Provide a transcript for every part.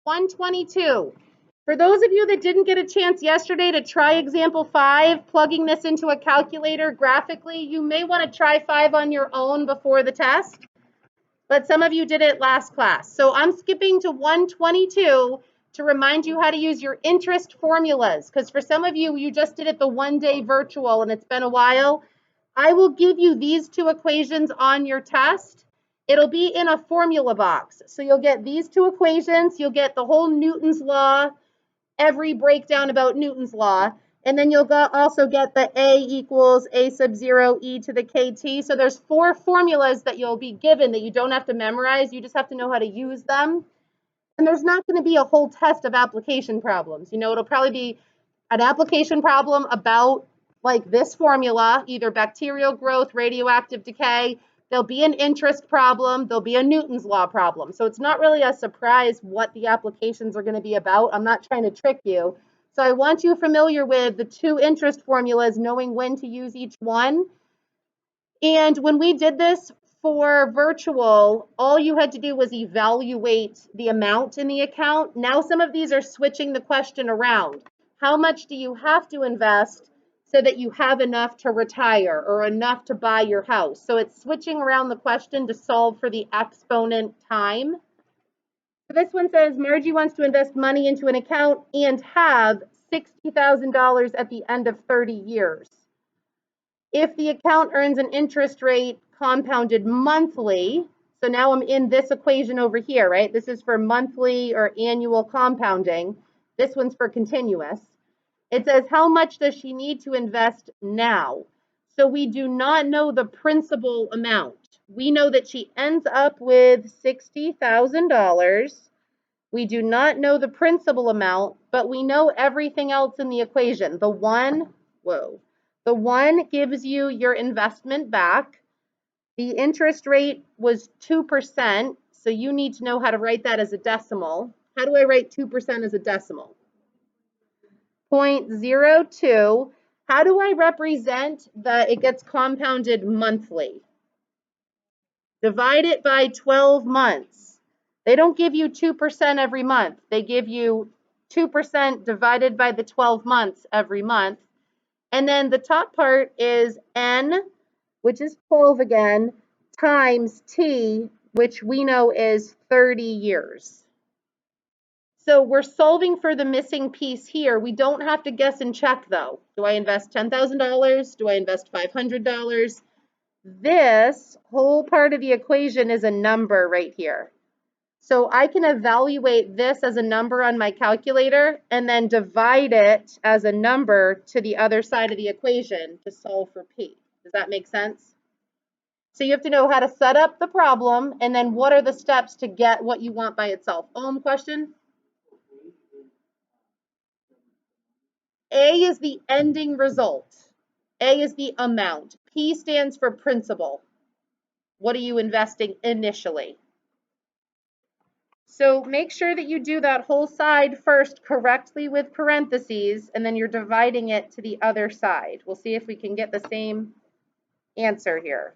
122. For those of you that didn't get a chance yesterday to try example 5, plugging this into a calculator graphically, you may want to try 5 on your own before the test, but some of you did it last class. So I'm skipping to 122 to remind you how to use your interest formulas, because for some of you, you just did it the one-day virtual and it's been a while. I will give you these 2 equations on your test. It'll be in a formula box. So you'll get these 2 equations, you'll get the whole Newton's law, every breakdown about Newton's law, and then you'll also get the A equals A sub 0 e to the kt. So there's 4 formulas that you'll be given that you don't have to memorize, you just have to know how to use them. And there's not going to be a whole test of application problems. You know, it'll probably be an application problem about like this formula, either bacterial growth, radioactive decay. There'll be an interest problem. There'll be a Newton's law problem. So it's not really a surprise what the applications are going to be about. I'm not trying to trick you. So I want you familiar with the 2 interest formulas, knowing when to use each one. And when we did this for virtual, all you had to do was evaluate the amount in the account. Now some of these are switching the question around. How much do you have to invest so that you have enough to retire or enough to buy your house? So it's switching around the question to solve for the exponent time. So this one says Margie wants to invest money into an account and have $60,000 at the end of 30 years. If the account earns an interest rate compounded monthly, so now I'm in this equation over here, right? This is for monthly or annual compounding. This one's for continuous. It says, how much does she need to invest now? So we do not know the principal amount. We know that she ends up with $60,000. We do not know the principal amount, but we know everything else in the equation. The one gives you your investment back. The interest rate was 2%, so you need to know how to write that as a decimal. How do I write 2% as a decimal? 0.02. How do I represent that it gets compounded monthly? Divide it by 12 months. They don't give you 2% every month. They give you 2% divided by the 12 months every month. And then the top part is n, which is 12 again, times t, which we know is 30 years. So we're solving for the missing piece here. We don't have to guess and check though. Do I invest $10,000? Do I invest $500? This whole part of the equation is a number right here. So I can evaluate this as a number on my calculator and then divide it as a number to the other side of the equation to solve for P. Does that make sense? So you have to know how to set up the problem and then what are the steps to get what you want by itself. Question? A is the ending result. A is the amount. P stands for principal. What are you investing initially? So make sure that you do that whole side first correctly with parentheses, and then you're dividing it to the other side. We'll see if we can get the same answer here.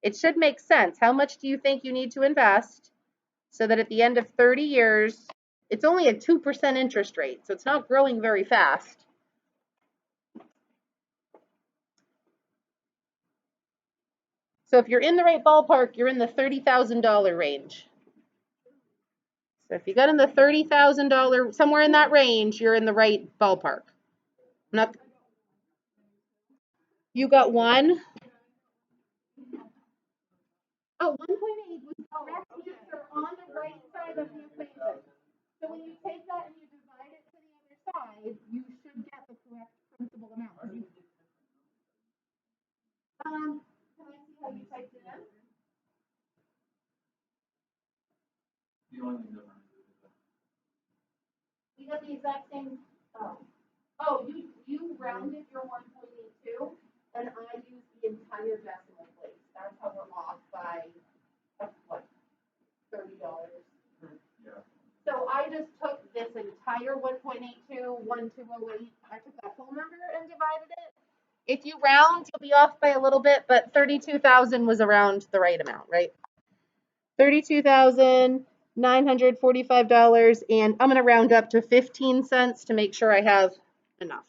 It should make sense. How much do you think you need to invest so that at the end of 30 years, it's only a 2% interest rate, so it's not growing very fast. So if you're in the right ballpark, you're in the $30,000 range. So if you got in the $30,000, somewhere in that range, you're in the right ballpark. You got one? Oh, 1.8 was the correct answer on the right side of the equation. So when you take that and you divide it to the other side, you should get the correct principal amount. Can I see how you typed it in? We got the exact same. You rounded your 1.82, and I used the entire decimal place. That's how we're off by what, $30. Yeah. So I just took this entire 1.82, 1208. I took that whole number and divided it. If you round, you'll be off by a little bit, but 32,000 was around the right amount, right? 32,000 $945, and I'm going to round up to 15 cents to make sure I have enough.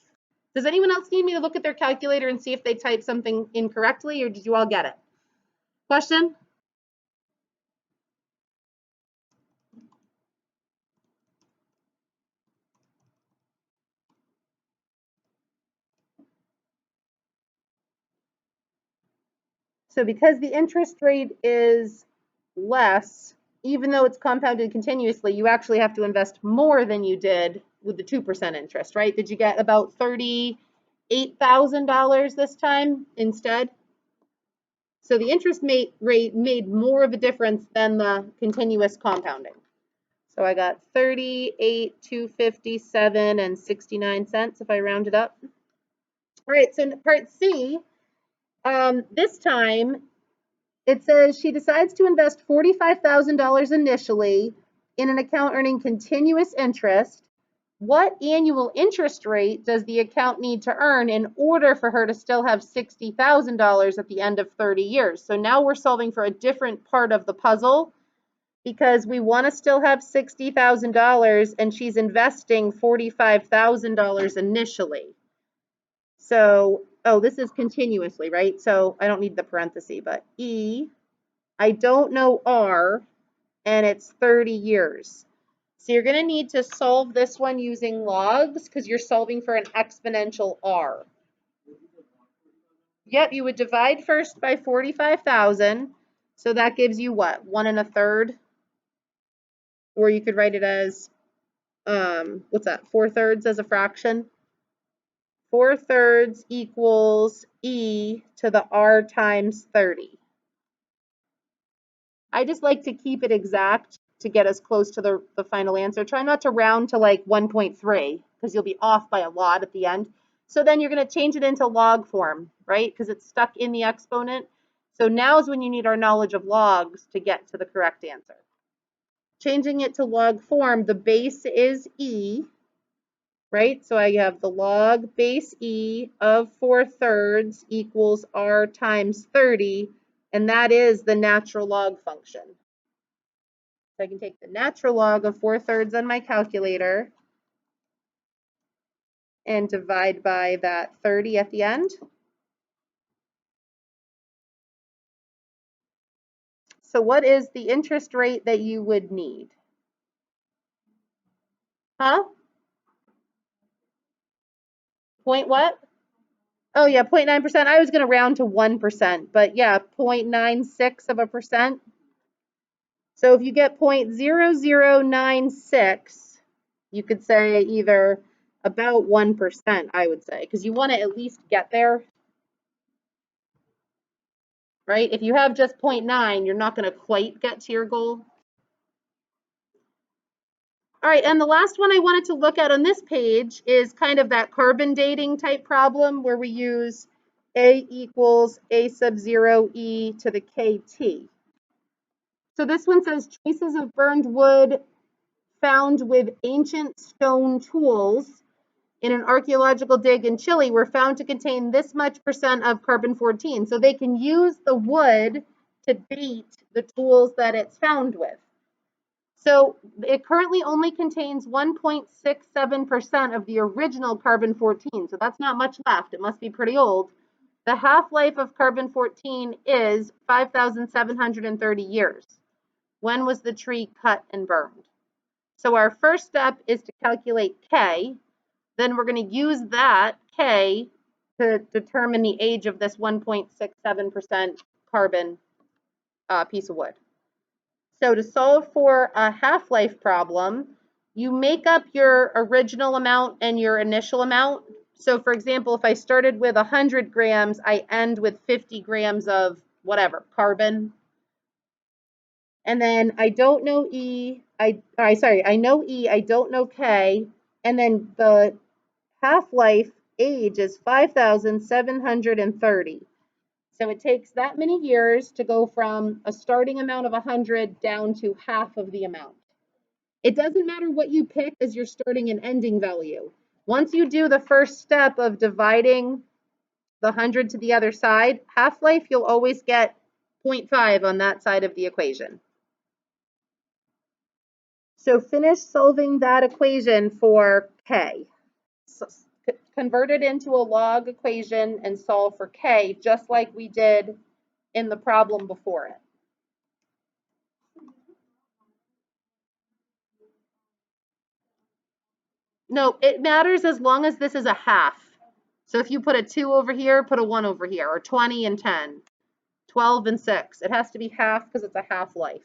Does anyone else need me to look at their calculator and see if they typed something incorrectly, or did you all get it? Question? So because the interest rate is less, even though it's compounded continuously, you actually have to invest more than you did with the 2% interest, right? Did you get about $38,000 this time instead? So the interest rate made more of a difference than the continuous compounding. So I got 38,257 and 69 cents if I round it up. All right, so part C, this time it says she decides to invest $45,000 initially in an account earning continuous interest. What annual interest rate does the account need to earn in order for her to still have $60,000 at the end of 30 years? So now we're solving for a different part of the puzzle because we want to still have $60,000 and she's investing $45,000 initially. So, oh, this is continuously, right? So I don't need the parenthesis, but E, I don't know R, and it's 30 years. So you're going to need to solve this one using logs because you're solving for an exponential R. Yep, you would divide first by 45,000. So that gives you what? 1 1/3? Or you could write it as, what's that? 4/3 as a fraction. 4/3 equals E to the R times 30. I just like to keep it exact to get us close to the final answer. Try not to round to like 1.3 because you'll be off by a lot at the end. So then you're going to change it into log form, right? Because it's stuck in the exponent. So now is when you need our knowledge of logs to get to the correct answer. Changing it to log form, the base is E, right? So I have the log base E of 4/3 equals R times 30, and that is the natural log function. So I can take the natural log of 4/3 on my calculator and divide by that 30 at the end. So what is the interest rate that you would need? Huh? Point what? Oh yeah, 0.9%. I was going to round to 1%, but yeah, 0.96 of a percent. So if you get 0.0096, you could say either about 1%, I would say, because you want to at least get there, right? If you have just 0.9, you're not going to quite get to your goal. All right, and the last one I wanted to look at on this page is kind of that carbon dating type problem where we use A equals A sub 0 E to the KT. So this one says traces of burned wood found with ancient stone tools in an archaeological dig in Chile were found to contain this much percent of carbon-14. So they can use the wood to date the tools that it's found with. So it currently only contains 1.67% of the original carbon-14. So that's not much left. It must be pretty old. The half-life of carbon-14 is 5,730 years. When was the tree cut and burned? So our first step is to calculate K. Then we're going to use that K to determine the age of this 1.67% carbon piece of wood. So to solve for a half-life problem, you make up your original amount and your initial amount. So for example, if I started with 100 grams, I end with 50 grams of whatever, carbon. And then I don't know E, I know E, I don't know K, and then the half-life age is 5,730. So it takes that many years to go from a starting amount of 100 down to half of the amount. It doesn't matter what you pick as your starting and ending value. Once you do the first step of dividing the 100 to the other side, half-life, you'll always get 0.5 on that side of the equation. So finish solving that equation for K. So convert it into a log equation and solve for K, just like we did in the problem before it. No, it matters as long as this is a half. So if you put a 2 over here, put a 1 over here, or 20 and 10, 12 and 6. It has to be half because it's a half-life.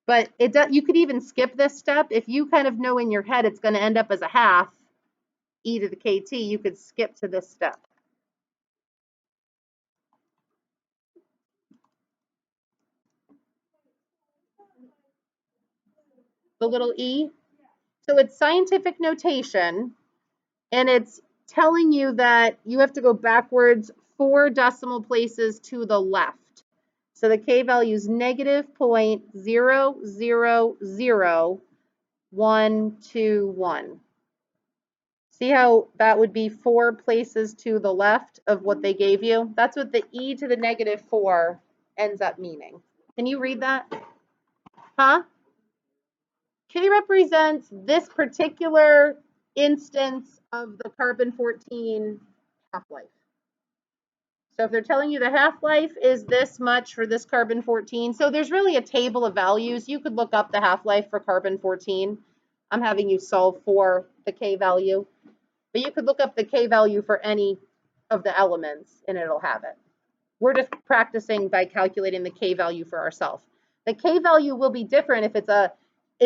But you could even skip this step. If you kind of know in your head it's going to end up as a half, e to the kt, you could skip to this step. The little e. So it's scientific notation, and it's telling you that you have to go backwards 4 decimal places to the left. So the K value is negative 0.000121. See how that would be 4 places to the left of what they gave you? That's what the e to the negative 4 ends up meaning. Can you read that? Huh? K represents this particular instance of the carbon-14 half-life. So if they're telling you the half-life is this much for this carbon-14, so there's really a table of values. You could look up the half-life for carbon-14. I'm having you solve for the K value, but you could look up the K value for any of the elements and it'll have it. We're just practicing by calculating the K value for ourselves. The K value will be different if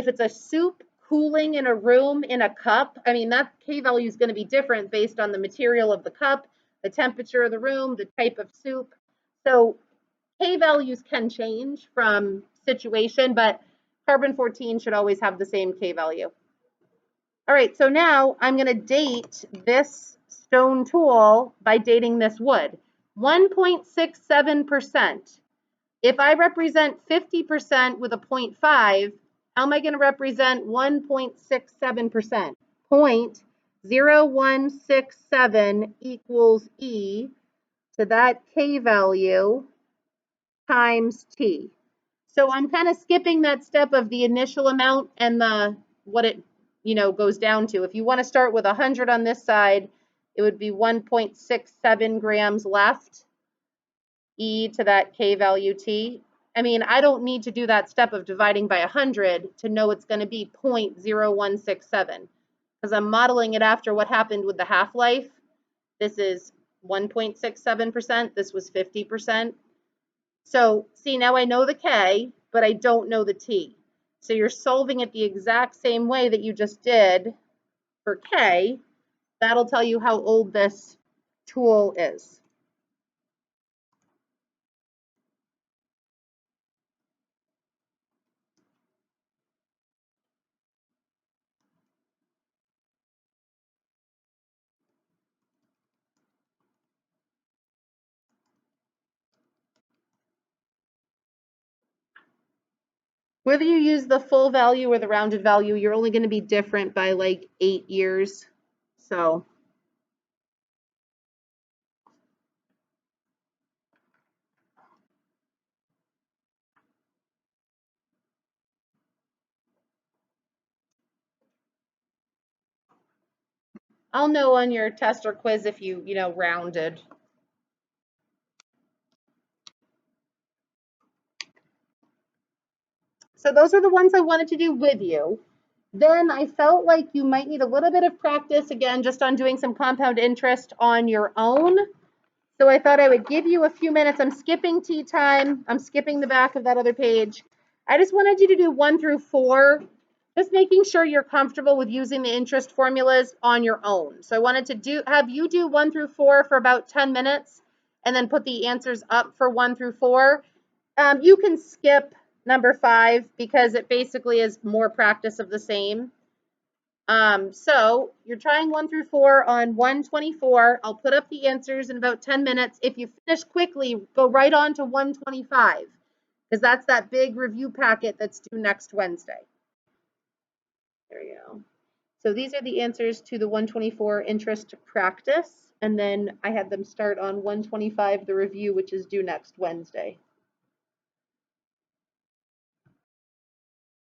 it's a soup cooling in a room in a cup. I mean, that K value is going to be different based on the material of the cup, the temperature of the room, the type of soup. So K values can change from situation, but carbon-14 should always have the same K value. All right, so now I'm going to date this stone tool by dating this wood. 1.67%. If I represent 50% with a 0.5, how am I going to represent 1.67%? 0.0167 equals E to that K value times T. So I'm kind of skipping that step of the initial amount and the what it goes down to. If you want to start with 100 on this side, it would be 1.67 grams left, E to that K value T. I mean, I don't need to do that step of dividing by 100 to know it's going to be 0.0167 because I'm modeling it after what happened with the half-life. This is 1.67%. This was 50%. So see, now I know the K, but I don't know the T. So you're solving it the exact same way that you just did for K. That'll tell you how old this tool is. Whether you use the full value or the rounded value, you're only going to be different by like 8 years. So I'll know on your test or quiz if you rounded. So those are the ones I wanted to do with you. Then I felt like you might need a little bit of practice, again, just on doing some compound interest on your own. So I thought I would give you a few minutes. I'm skipping tea time. I'm skipping the back of that other page. I just wanted you to do 1 through 4, just making sure you're comfortable with using the interest formulas on your own. So I wanted to have you do 1 through 4 for about 10 minutes and then put the answers up for 1 through 4. You can skip number 5 because it basically is more practice of the same. So you're trying 1 through 4 on 124. I'll put up the answers in about 10 minutes. If you finish quickly, go right on to 125 because that's that big review packet that's due next Wednesday. There you go. So these are the answers to the 124 interest practice. And then I had them start on 125, the review, which is due next Wednesday.